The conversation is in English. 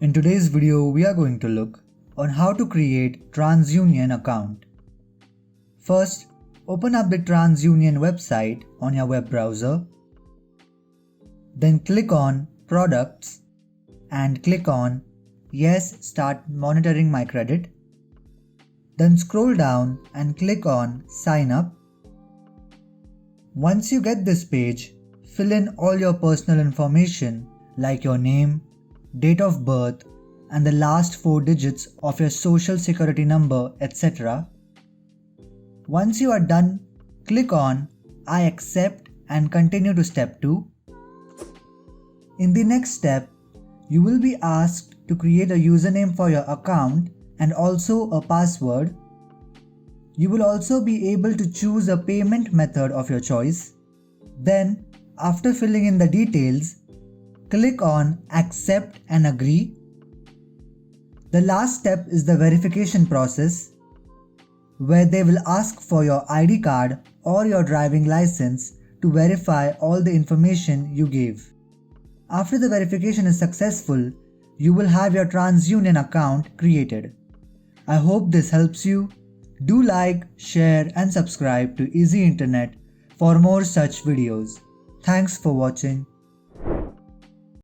In today's video, we are going to look on how to create TransUnion account. First, open up the TransUnion website on your web browser. Then click on Products and click on Yes, start monitoring my credit. Then scroll down and click on Sign up. Once you get this page, fill in all your personal information like your name, date of birth, and the last 4 digits of your social security number, etc. Once you are done, click on I accept and continue to step 2. In the next step, you will be asked to create a username for your account and also a password. You will also be able to choose a payment method of your choice. Then, after filling in the details, click on Accept and Agree. The last step is the verification process, where they will ask for your ID card or your driving license to verify all the information you gave. After the verification is successful, you will have your TransUnion account created. I hope this helps you. Do like, share and subscribe to Easy Internet for more such videos. Thanks for watching.